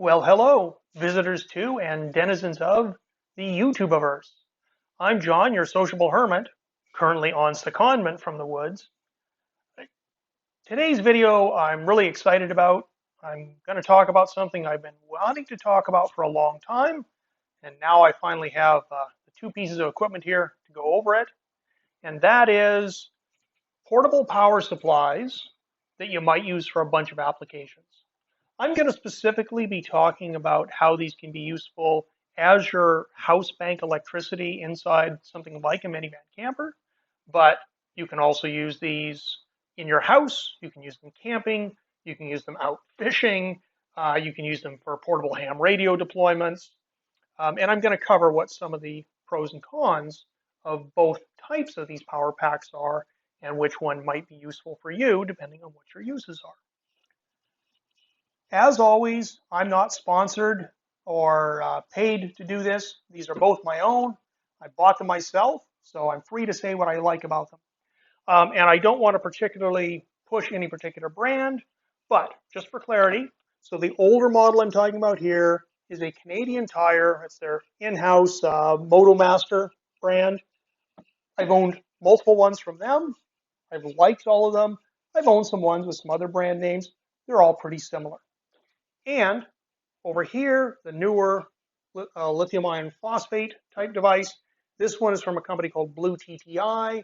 Well, hello, visitors to and denizens of the YouTubeverse. I'm John, your sociable hermit, currently on secondment from the woods. Today's video I'm really excited about. I'm going to talk about something I've been wanting to talk about for a long time, and now I finally have the two pieces of equipment here to go over it, and that is portable power supplies that you might use for a bunch of applications. I'm going to specifically be talking about how these can be useful as your house bank electricity inside something like a minivan camper, but you can also use these in your house. You can use them camping. You can use them out fishing. You can use them for portable ham radio deployments. And I'm going to cover what some of the pros and cons of both types of these power packs are and which one might be useful for you depending on what your uses are. As always, I'm not sponsored or paid to do this. These are both my own. I bought them myself, so I'm free to say what I like about them. And I don't want to particularly push any particular brand, but just for clarity, so the older model I'm talking about here is a Canadian Tire. It's their in-house Motomaster brand. I've owned multiple ones from them. I've liked all of them. I've owned some ones with some other brand names. They're all pretty similar. And over here, the newer lithium iron phosphate type device. This one is from a company called BlueTTI.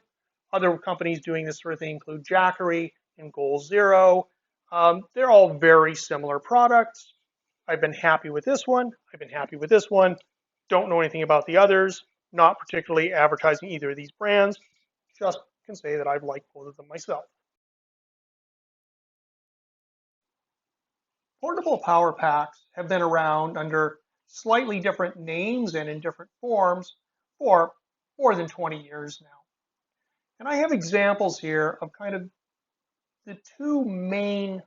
Other companies doing this sort of thing include Jackery and Goal Zero. They're all very similar products. I've been happy with this one. I've been happy with this one. Don't know anything about the others. Not particularly advertising either of these brands. Just can say that I've liked both of them myself. Portable power packs have been around under slightly different names and in different forms for more than 20 years now. And I have examples here of kind of the two main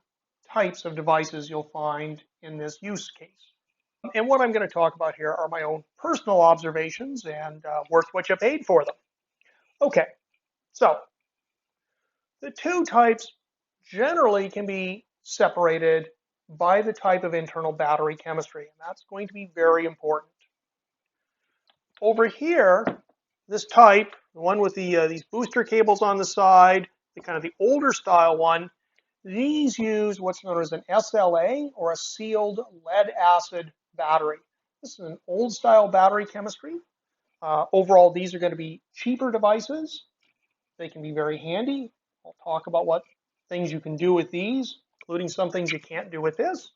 types of devices you'll find in this use case. And what I'm going to talk about here are my own personal observations and worth what you paid for them. Okay, so the two types generally can be separated by the type of internal battery chemistry, and that's going to be very important. Over here, this type, the one with these booster cables on the side, the kind of the older style one, these use what's known as an SLA or a sealed lead acid battery. This is an old style battery chemistry. Overall, these are going to be cheaper devices. They can be very handy. I'll talk about what things you can do with these, including some things you can't do with this.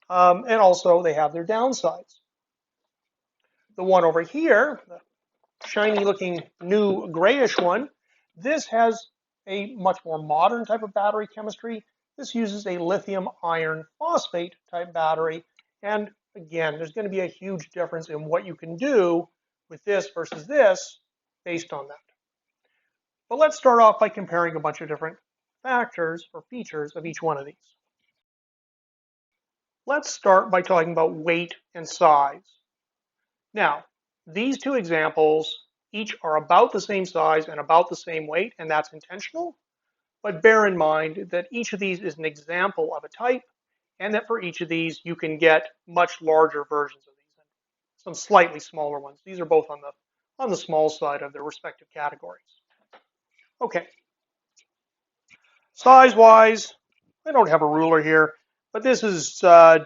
And also, they have their downsides. The one over here, the shiny looking new grayish one, this has a much more modern type of battery chemistry. This uses a lithium iron phosphate type battery. And again, there's going to be a huge difference in what you can do with this versus this based on that. But let's start off by comparing a bunch of different factors or features of each one of these. Let's start by talking about weight and size. Now, these two examples each are about the same size and about the same weight, and that's intentional. But bear in mind that each of these is an example of a type, and that for each of these you can get much larger versions of these and some slightly smaller ones. These are both on the small side of their respective categories. Okay. Size-wise, I don't have a ruler here, but this is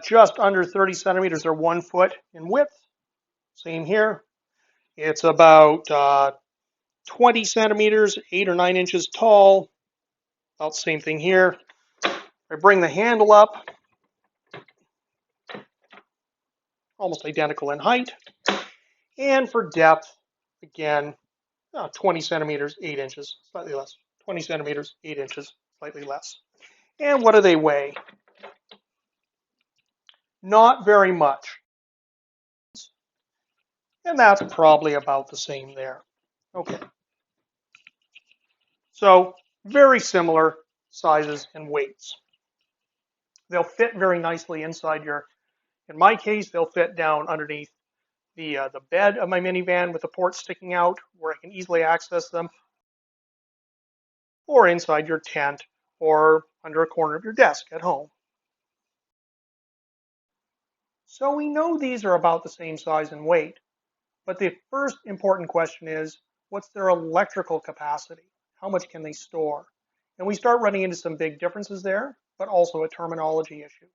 just under 30 centimeters or 1 foot in width. Same here. It's about 20 centimeters, 8 or 9 inches tall. About the same thing here. I bring the handle up, almost identical in height. And for depth, again, 20 centimeters, 8 inches, slightly less. 20 centimeters, 8 inches, slightly less. And what do they weigh? Not very much. And that's probably about the same there. Okay. So very similar sizes and weights. They'll fit very nicely inside your, in my case, they'll fit down underneath the bed of my minivan with the ports sticking out where I can easily access them, or inside your tent or under a corner of your desk at home. So we know these are about the same size and weight, but the first important question is, what's their electrical capacity? How much can they store? And we start running into some big differences there, but also a terminology issue.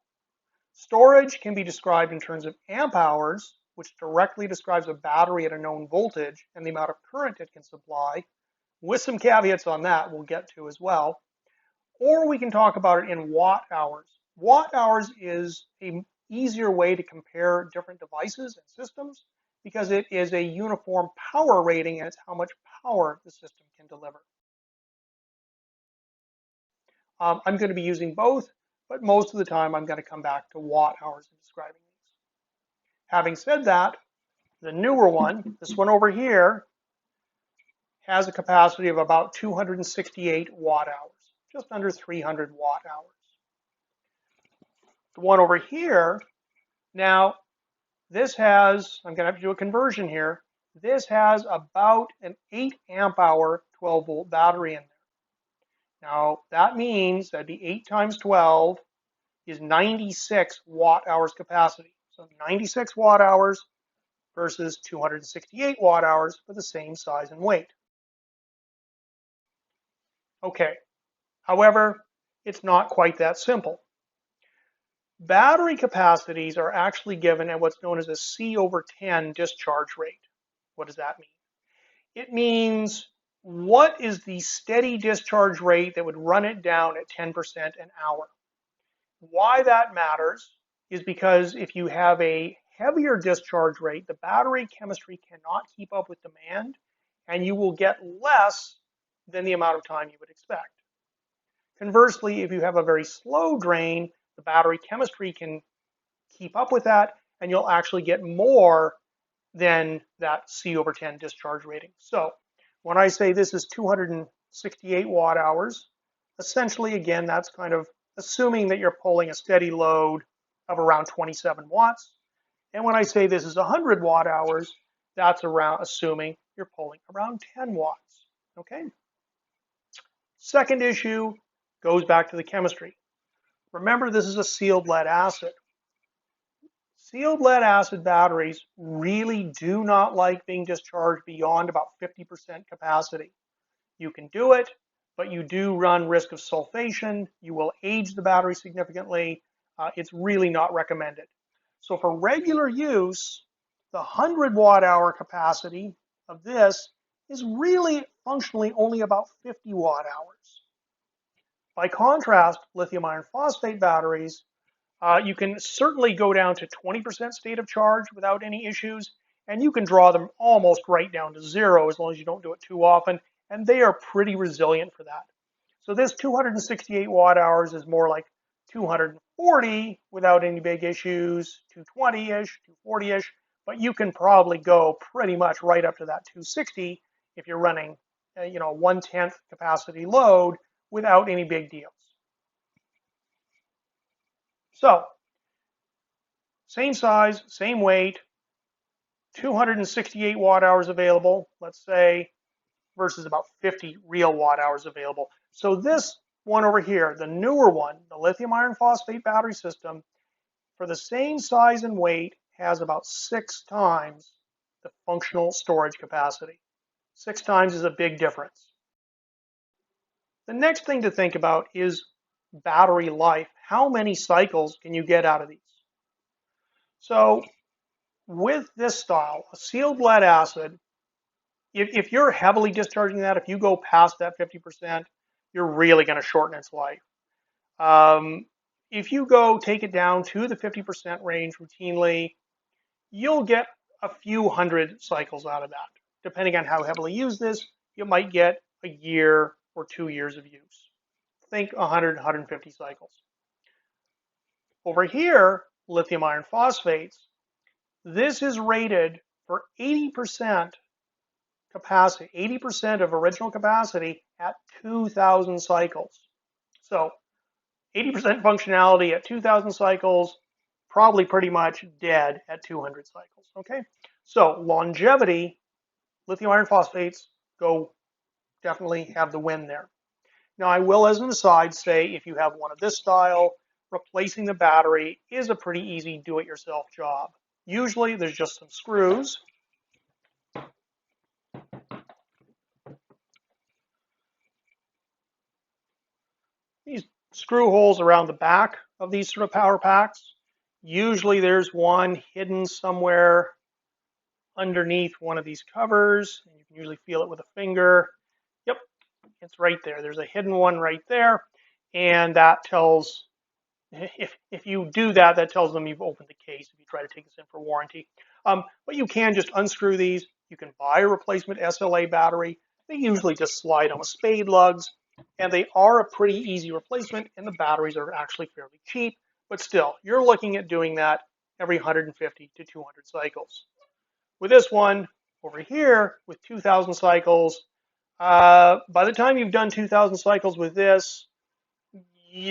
Storage can be described in terms of amp hours, which directly describes a battery at a known voltage and the amount of current it can supply, with some caveats on that we'll get to as well. Or we can talk about it in watt hours. Watt hours is an easier way to compare different devices and systems because it is a uniform power rating and it's how much power the system can deliver. I'm going to be using both, but most of the time I'm going to come back to watt hours in describing these. Having said that, the newer one, this one over here, has a capacity of about 268 watt hours, just under 300 watt hours. The one over here, now this has, I'm going to have to do a conversion here, this has about an 8 amp hour 12 volt battery in there. Now that means that'd be 8 times 12 is 96 watt hours capacity. So 96 watt hours versus 268 watt hours for the same size and weight. Okay, however, it's not quite that simple. Battery capacities are actually given at what's known as a C/10 discharge rate. What does that mean? It means what is the steady discharge rate that would run it down at 10% an hour. Why that matters is because if you have a heavier discharge rate, the battery chemistry cannot keep up with demand, and you will get less than the amount of time you would expect. Conversely, if you have a very slow drain, the battery chemistry can keep up with that, and you'll actually get more than that C/10 discharge rating. So when I say this is 268 watt hours, essentially, again, that's kind of assuming that you're pulling a steady load of around 27 watts. And when I say this is 100 watt hours, that's around assuming you're pulling around 10 watts. Okay. Second issue goes back to the chemistry. Remember, this is a sealed lead acid. Sealed lead acid batteries really do not like being discharged beyond about 50% capacity. You can do it, but you do run risk of sulfation. You will age the battery significantly. It's really not recommended. So for regular use, the 100 watt hour capacity of this is really functionally only about 50 watt hours. By contrast, lithium iron phosphate batteries, you can certainly go down to 20% state of charge without any issues, and you can draw them almost right down to zero as long as you don't do it too often, and they are pretty resilient for that. So this 268 watt hours is more like 240 without any big issues, 220-ish, 240-ish, but you can probably go pretty much right up to that 260 if you're running, 1/10 capacity load without any big deals. So, same size, same weight, 268 watt hours available, let's say, versus about 50 real watt hours available. So this one over here, the newer one, the lithium iron phosphate battery system, for the same size and weight, has about 6 times the functional storage capacity. 6 times is a big difference. The next thing to think about is battery life. How many cycles can you get out of these? So with this style, a sealed lead acid, if you're heavily discharging that, if you go past that 50%, you're really going to shorten its life. If you take it down to the 50% range routinely, you'll get a few hundred cycles out of that. Depending on how heavily used this, you might get a year or 2 years of use. Think 100, 150 cycles. Over here, lithium iron phosphates, this is rated for 80% capacity, 80% of original capacity at 2,000 cycles. So 80% functionality at 2,000 cycles, probably pretty much dead at 200 cycles, okay? So longevity, lithium iron phosphates definitely have the win there. Now I will, as an aside, say if you have one of this style, replacing the battery is a pretty easy do-it-yourself job. Usually there's just some screws. These screw holes around the back of these sort of power packs. Usually there's one hidden somewhere underneath one of these covers. You can usually feel it with a finger. Yep, it's right there. There's a hidden one right there. And that tells, if you do that, that tells them you've opened the case if you try to take this in for warranty. But you can just unscrew these. You can buy a replacement SLA battery. They usually just slide on with spade lugs. And they are a pretty easy replacement, and the batteries are actually fairly cheap. But still, you're looking at doing that every 150 to 200 cycles. With this one over here, with 2,000 cycles, by the time you've done 2,000 cycles with this,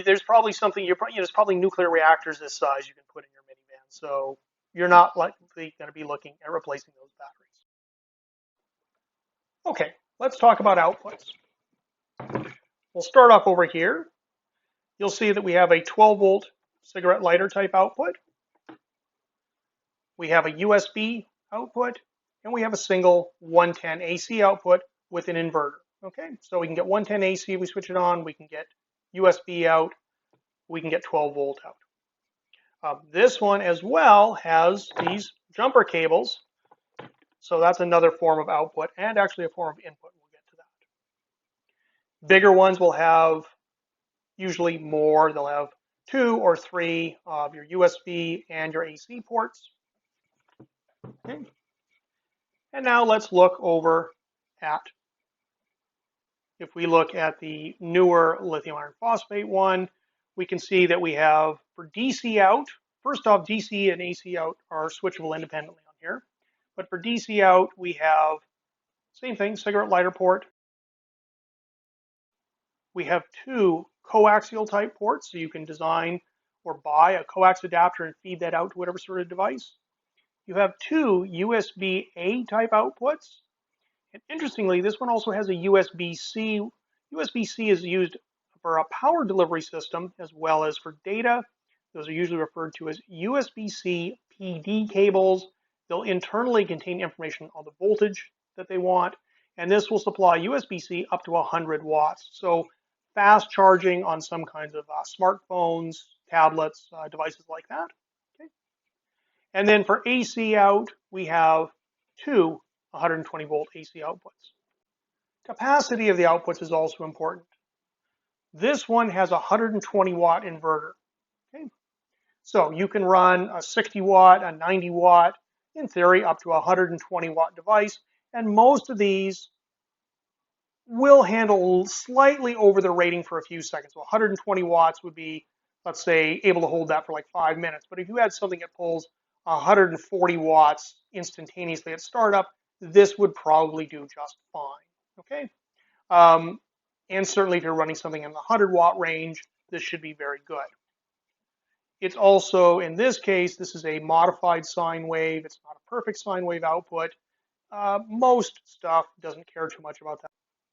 there's probably something, there's probably nuclear reactors this size you can put in your minivan. So you're not likely going to be looking at replacing those batteries. Okay, let's talk about outputs. We'll start off over here. You'll see that we have a 12-volt cigarette lighter type output. We have a USB output, and we have a single 110 AC output with an inverter. Okay, so we can get 110 AC if we switch it on. We can get USB out. We can get 12 volt out. This one as well has these jumper cables. So that's another form of output and actually a form of input. We'll get to that. Bigger ones will have usually more. They'll have 2 or 3 of your USB and your AC ports. Okay. And now let's look over at, if we look at the newer lithium iron phosphate one, we can see that we have for DC out, first off, DC and AC out are switchable independently on here. But for DC out, we have same thing, cigarette lighter port. We have 2 coaxial type ports, so you can design or buy a coax adapter and feed that out to whatever sort of device. You have 2 USB-A type outputs. And interestingly, this one also has a USB-C. USB-C is used for a power delivery system as well as for data. Those are usually referred to as USB-C PD cables. They'll internally contain information on the voltage that they want. And this will supply USB-C up to 100 watts. So fast charging on some kinds of smartphones, tablets, devices like that. Okay. And then for AC out, we have 2 120 volt AC outputs. Capacity of the outputs is also important. This one has a 120 watt inverter. Okay. So you can run a 60 watt, a 90 watt, in theory up to a 120 watt device, and most of these will handle slightly over the rating for a few seconds. So 120 watts would be, let's say, able to hold that for like 5 minutes. But if you had something that pulls 140 watts instantaneously at startup, this would probably do just fine. Okay, and certainly if you're running something in the 100 watt range, this should be very good. It's also, in this case, this is a modified sine wave. It's not a perfect sine wave output. Most stuff doesn't care too much about that.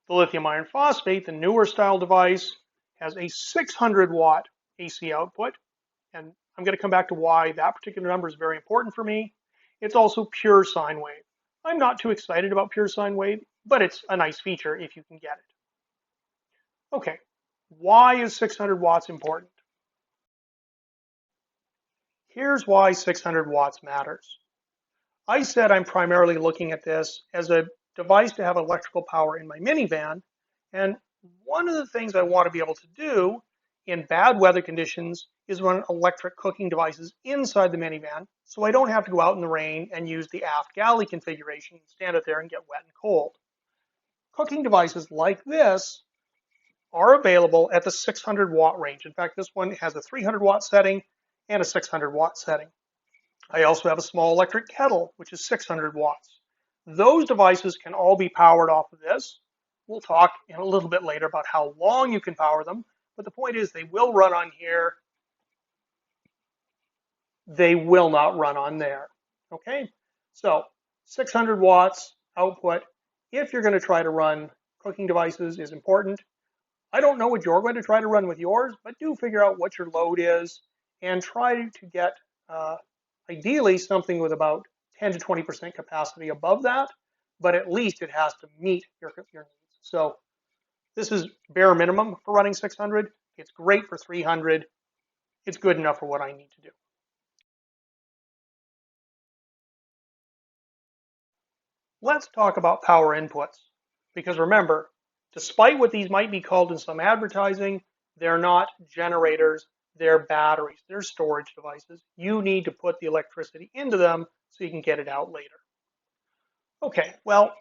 The lithium iron phosphate, the newer style device, has a 600 watt AC output. And I'm going to come back to why that particular number is very important for me. It's also pure sine wave. I'm not too excited about pure sine wave, but it's a nice feature if you can get it. Okay, why is 600 watts important? Here's why 600 watts matters. I said I'm primarily looking at this as a device to have electrical power in my minivan, and one of the things I want to be able to do in bad weather conditions is run electric cooking devices inside the minivan, so I don't have to go out in the rain and use the aft galley configuration and stand out there and get wet and cold. Cooking devices like this are available at the 600 watt range. In fact, this one has a 300 watt setting and a 600 watt setting. I also have a small electric kettle, which is 600 watts. Those devices can all be powered off of this. We'll talk in a little bit later about how long you can power them, but the point is they will run on here. They will not run on there. Okay, so 600 watts output, if you're going to try to run cooking devices, is important. I don't know what you're going to try to run with yours, but do figure out what your load is and try to get ideally something with about 10 to 20% capacity above that, but at least it has to meet your needs. So this is bare minimum for running 600. It's great for 300. It's good enough for what I need to do. Let's talk about power inputs. Because remember, despite what these might be called in some advertising, they're not generators, they're batteries, they're storage devices. You need to put the electricity into them so you can get it out later. Okay, well,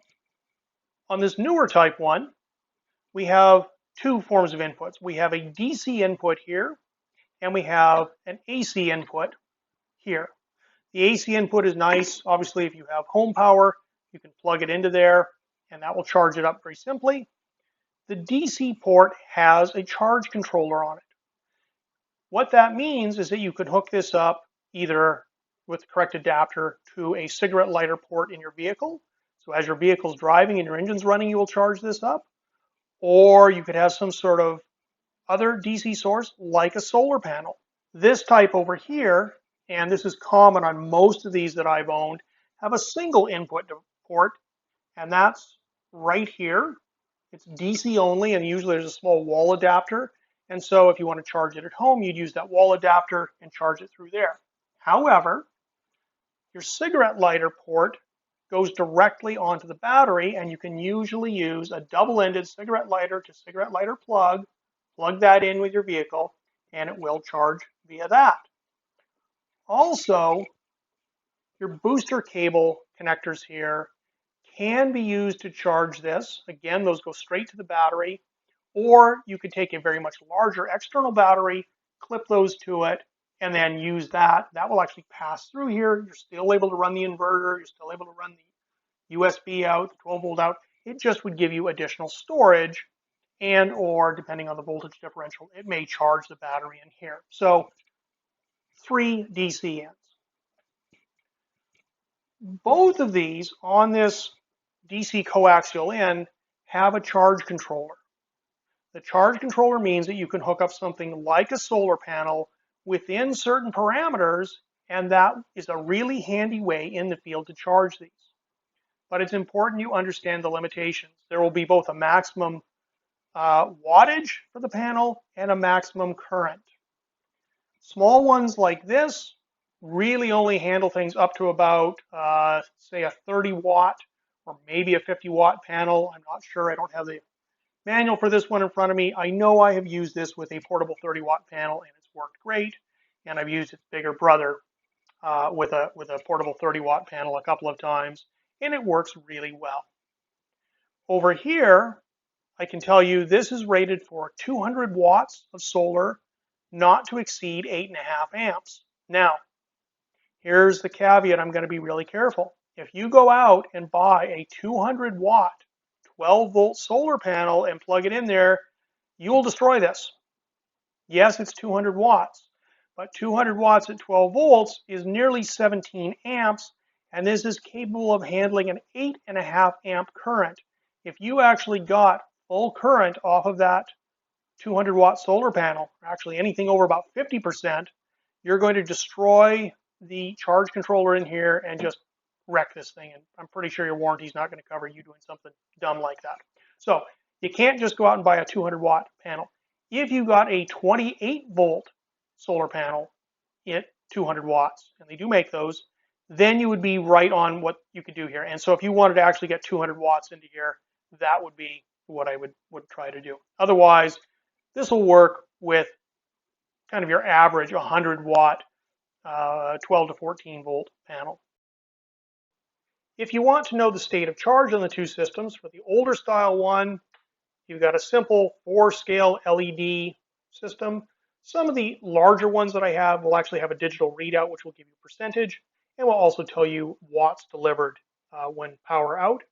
on this newer type 1, we have two forms of inputs. We have a DC input here, and we have an AC input here. The AC input is nice. Obviously, if you have home power, you can plug it into there, and that will charge it up very simply. The DC port has a charge controller on it. What that means is that you can hook this up either with the correct adapter to a cigarette lighter port in your vehicle. So as your vehicle's driving and your engine's running, you will charge this up. Or you could have some sort of other DC source like a solar panel. This type over here, and this is common on most of these that I've owned, have a single input port, and that's right here. It's DC only, and usually there's a small wall adapter. And so if you want to charge it at home, you'd use that wall adapter and charge it through there. However, your cigarette lighter port goes directly onto the battery, and you can usually use a double-ended cigarette lighter to cigarette lighter plug that in with your vehicle, and it will charge via that. Also, your booster cable connectors here can be used to charge this. Again, those go straight to the battery, or you could take a very much larger external battery, clip those to it, and then use that. That will actually pass through here. You're still able to run the inverter. You're still able to run the USB out, the 12 volt out. It just would give you additional storage, and or depending on the voltage differential, it may charge the battery in here. So 3 DC ends. Both of these on this DC coaxial in have a charge controller. The charge controller means that you can hook up something like a solar panel within certain parameters, and that is a really handy way in the field to charge these. But it's important you understand the limitations. There will be both a maximum wattage for the panel and a maximum current. Small ones like this really only handle things up to about, say, a 30 watt or maybe a 50 watt panel. I'm not sure. I don't have the manual for this one in front of me. I know I have used this with a portable 30 watt panel, and it's worked great. And I've used its bigger brother with a portable 30 watt panel a couple of times, and it works really well. Over here, I can tell you this is rated for 200 watts of solar, not to exceed 8.5 amps. Now, here's the caveat. I'm going to be really careful. If you go out and buy a 200 watt 12 volt solar panel and plug it in there, you will destroy this. Yes, it's 200 watts, but 200 watts at 12 volts is nearly 17 amps, and this is capable of handling an 8.5 amp current. If you actually got full current off of that 200 watt solar panel, actually anything over about 50%, you're going to destroy the charge controller in here and just wreck this thing. And I'm pretty sure your warranty is not going to cover you doing something dumb like that. So you can't just go out and buy a 200 watt panel. If you got a 28 volt solar panel at 200 watts, and they do make those, then you would be right on what you could do here. And so if you wanted to actually get 200 watts into here, that would be what I would try to do. Otherwise, this will work with kind of your average 100 watt 12 to 14 volt panel. If you want to know the state of charge on the two systems, for the older style one, you've got a simple 4-scale LED system. Some of the larger ones that I have will actually have a digital readout, which will give you percentage, and will also tell you watts delivered when power out.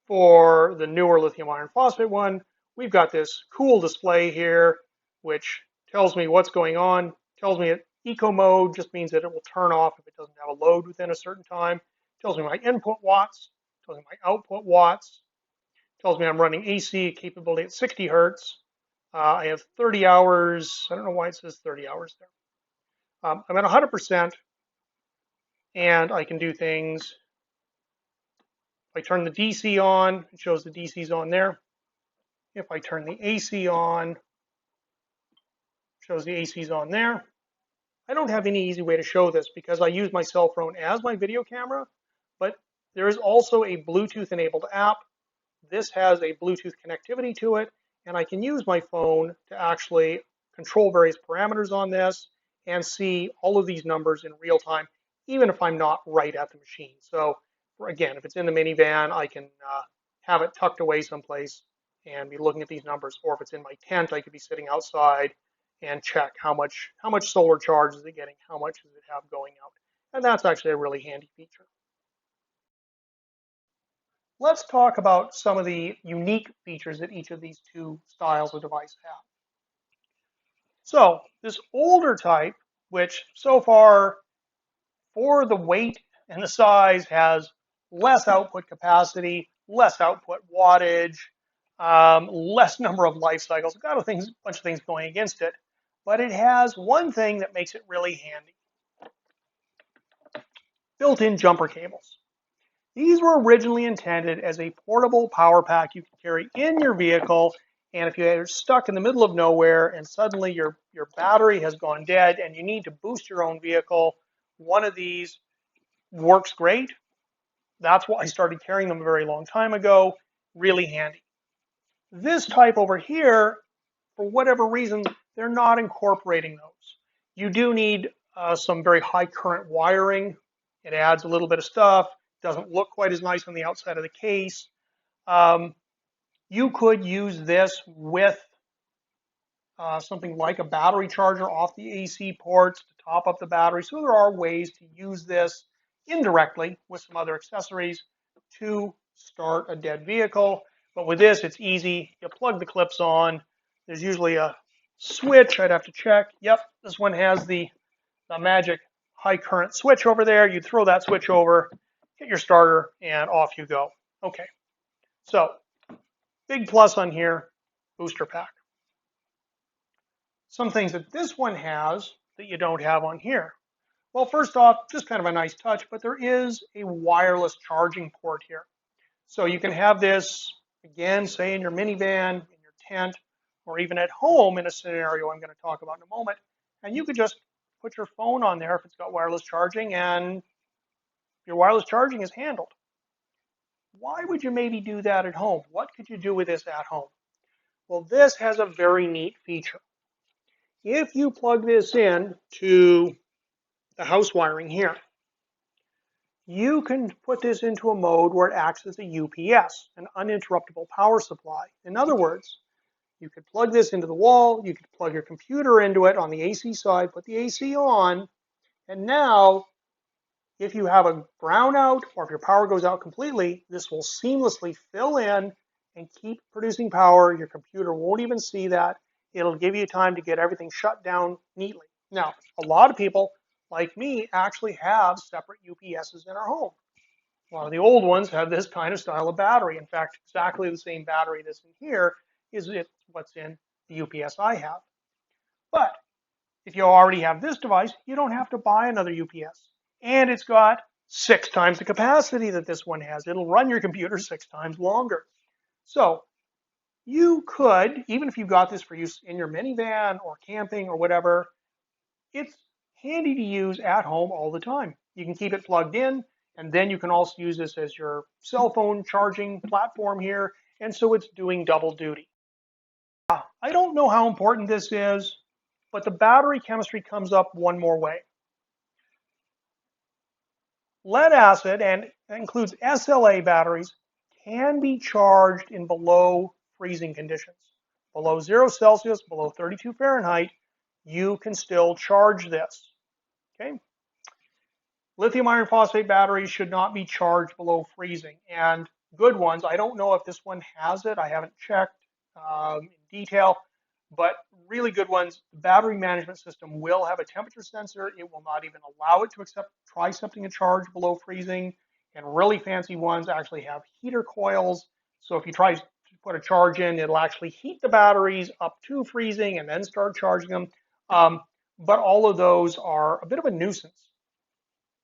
For the newer lithium iron phosphate one, we've got this cool display here, which tells me what's going on, tells me eco mode just means that it will turn off if it doesn't have a load within a certain time, tells me my input watts, tells me my output watts. Tells me I'm running AC capability at 60 hertz. I have 30 hours. I don't know why it says 30 hours there. I'm at 100%, and I can do things. If I turn the DC on, it shows the DC's on there. If I turn the AC on, it shows the AC's on there. I don't have any easy way to show this because I use my cell phone as my video camera, but there is also a Bluetooth enabled app. This has a Bluetooth connectivity to it, and I can use my phone to actually control various parameters on this and see all of these numbers in real time, even if I'm not right at the machine. So again, if it's in the minivan, I can have it tucked away someplace and be looking at these numbers. Or if it's in my tent, I could be sitting outside and check how much solar charge is it getting, how much does it have going out. And that's actually a really handy feature. Let's talk about some of the unique features that each of these two styles of device have. So this older type, which so far for the weight and the size has less output capacity, less output wattage, less number of life cycles, got a bunch of things going against it, but it has one thing that makes it really handy. Built-in jumper cables. These were originally intended as a portable power pack you can carry in your vehicle, and if you're stuck in the middle of nowhere and suddenly your battery has gone dead and you need to boost your own vehicle, one of these works great. That's why I started carrying them a very long time ago. Really handy. This type over here, for whatever reason, they're not incorporating those. You do need some very high current wiring. It adds a little bit of stuff. Doesn't look quite as nice on the outside of the case. You could use this with something like a battery charger off the AC ports to top up the battery. So there are ways to use this indirectly with some other accessories to start a dead vehicle. But with this, it's easy. You plug the clips on. There's usually a switch. I'd have to check. Yep, this one has the magic high current switch over there. You throw that switch over, hit your starter, and off you go. Okay, so big plus on here, booster pack. Some things that this one has that you don't have on here. Well, first off, just kind of a nice touch, but there is a wireless charging port here. So you can have this, again, say in your minivan, in your tent, or even at home in a scenario I'm going to talk about in a moment. And you could just put your phone on there if it's got wireless charging, and your wireless charging is handled. Why would you maybe do that at home? What could you do with this at home? Well, this has a very neat feature. If you plug this in to the house wiring here, you can put this into a mode where it acts as a UPS, an uninterruptible power supply. In other words, you could plug this into the wall, you could plug your computer into it on the AC side, put the AC on, and now if you have a brownout or if your power goes out completely, this will seamlessly fill in and keep producing power. Your computer won't even see that. It'll give you time to get everything shut down neatly. Now, a lot of people, like me, actually have separate UPSs in our home. A lot of the old ones have this kind of style of battery. In fact, exactly the same battery that's in here is what's in the UPS I have. But if you already have this device, you don't have to buy another UPS. And it's got 6 times the capacity that this one has. It'll run your computer 6 times longer. So you could, even if you got this for use in your minivan or camping or whatever, it's handy to use at home all the time. You can keep it plugged in, and then you can also use this as your cell phone charging platform here, and so it's doing double duty. I don't know how important this is, but the battery chemistry comes up one more way. Lead acid, and that includes SLA batteries, can be charged in below freezing conditions. Below 0 Celsius, below 32 Fahrenheit, you can still charge this. Okay? Lithium iron phosphate batteries should not be charged below freezing. And good ones, I don't know if this one has it. I haven't checked in detail. But really good ones, the battery management system will have a temperature sensor. It will not even allow it to try accepting a charge below freezing. And really fancy ones actually have heater coils So if you try to put a charge in, it'll actually heat the batteries up to freezing and then start charging them. But all of those are a bit of a nuisance.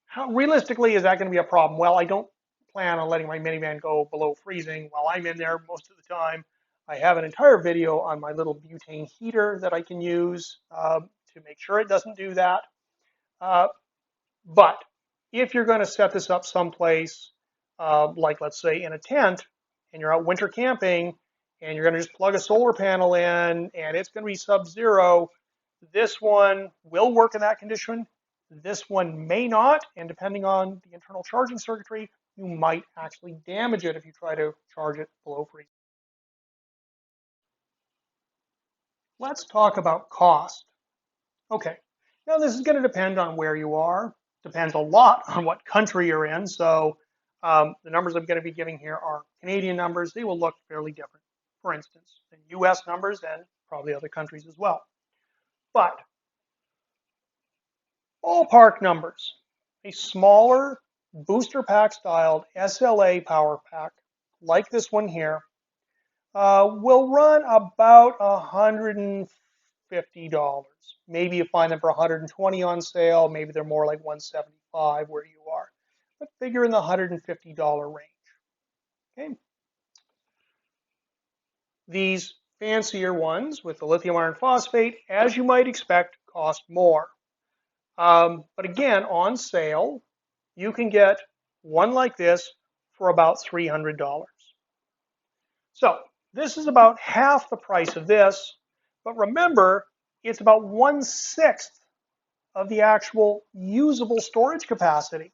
How realistically is that going to be a problem? Well, I don't plan on letting my minivan go below freezing while I'm in there most of the time. I have an entire video on my little butane heater that I can use to make sure it doesn't do that. Uh, but if you're going to set this up someplace, like let's say in a tent, and you're out winter camping, and you're going to just plug a solar panel in, and it's going to be sub-zero, this one will work in that condition. This one may not, and depending on the internal charging circuitry, you might actually damage it if you try to charge it below freezing. Let's talk about cost. Okay, now this is going to depend on where you are. Depends a lot on what country you're in. So the numbers I'm going to be giving here are Canadian numbers. They will look fairly different, for instance, than US numbers and probably other countries as well. But ballpark numbers, a smaller booster pack styled SLA power pack like this one here will run about $150. Maybe you find them for $120 on sale. Maybe they're more like $175 where you are. But figure in the $150 range. Okay. These fancier ones with the lithium iron phosphate, as you might expect, cost more. But again, on sale, you can get one like this for about $300. So this is about half the price of this, but remember, it's about 1/6 of the actual usable storage capacity.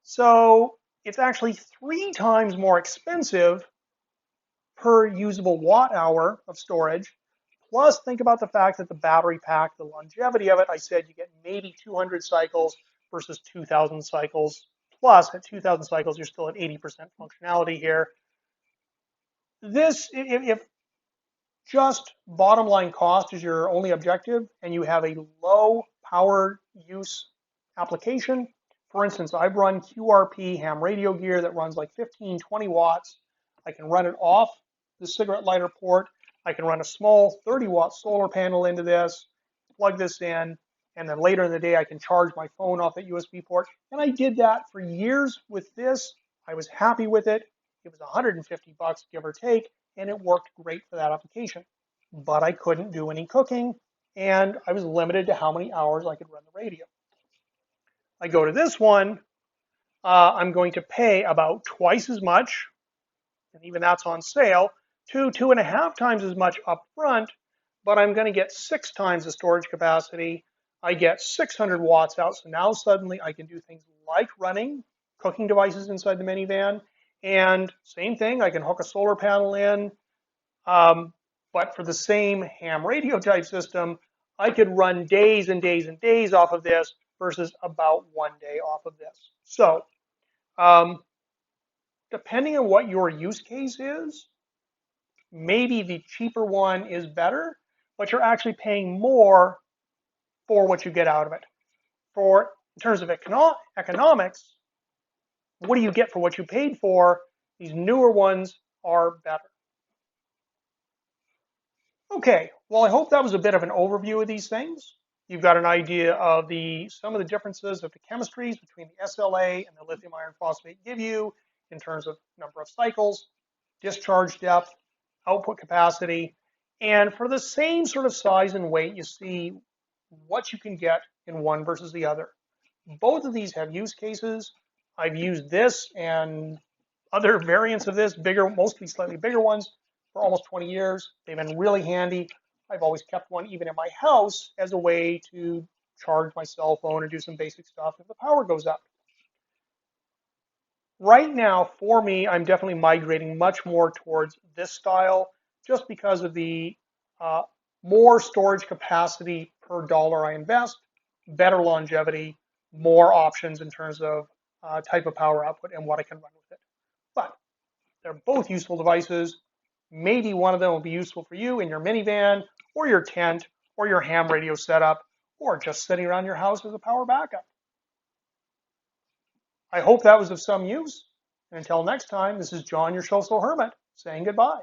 So it's actually 3 times more expensive per usable watt hour of storage. Plus, think about the fact that the battery pack, the longevity of it, I said you get maybe 200 cycles versus 2,000 cycles. Plus, at 2,000 cycles, you're still at 80% functionality here. This, if just bottom line cost is your only objective and you have a low power use application, for instance, I've run QRP ham radio gear that runs like 15, 20 watts. I can run it off the cigarette lighter port. I can run a small 30-watt solar panel into this, plug this in, and then later in the day I can charge my phone off that USB port. And I did that for years with this. I was happy with it. It was 150 bucks, give or take, and it worked great for that application. But I couldn't do any cooking, and I was limited to how many hours I could run the radio. I go to this one, I'm going to pay about twice as much, and even that's on sale, 2.5 times as much up front, but I'm going to get 6 times the storage capacity. I get 600 watts out, so now suddenly I can do things like running cooking devices inside the minivan, and same thing, I can hook a solar panel in, but for the same ham radio type system, I could run days and days and days off of this versus about 1 day off of this. So depending on what your use case is, maybe the cheaper one is better, but you're actually paying more for what you get out of it. In terms of economics, what do you get for what you paid for? These newer ones are better. Okay, well, I hope that was a bit of an overview of these things. You've got an idea of some of the differences of the chemistries between the SLA and the lithium iron phosphate give you in terms of number of cycles, discharge depth, output capacity, and for the same sort of size and weight, you see what you can get in one versus the other. Both of these have use cases. I've used this and other variants of this, bigger, mostly slightly bigger ones, for almost 20 years. They've been really handy. I've always kept one even in my house as a way to charge my cell phone and do some basic stuff if the power goes up. Right now, for me, I'm definitely migrating much more towards this style just because of the more storage capacity per dollar I invest, better longevity, more options in terms of type of power output and what I can run with it. But they're both useful devices. Maybe one of them will be useful for you in your minivan or your tent or your ham radio setup or just sitting around your house as a power backup. I hope that was of some use. And until next time, this is John, your social hermit, saying goodbye.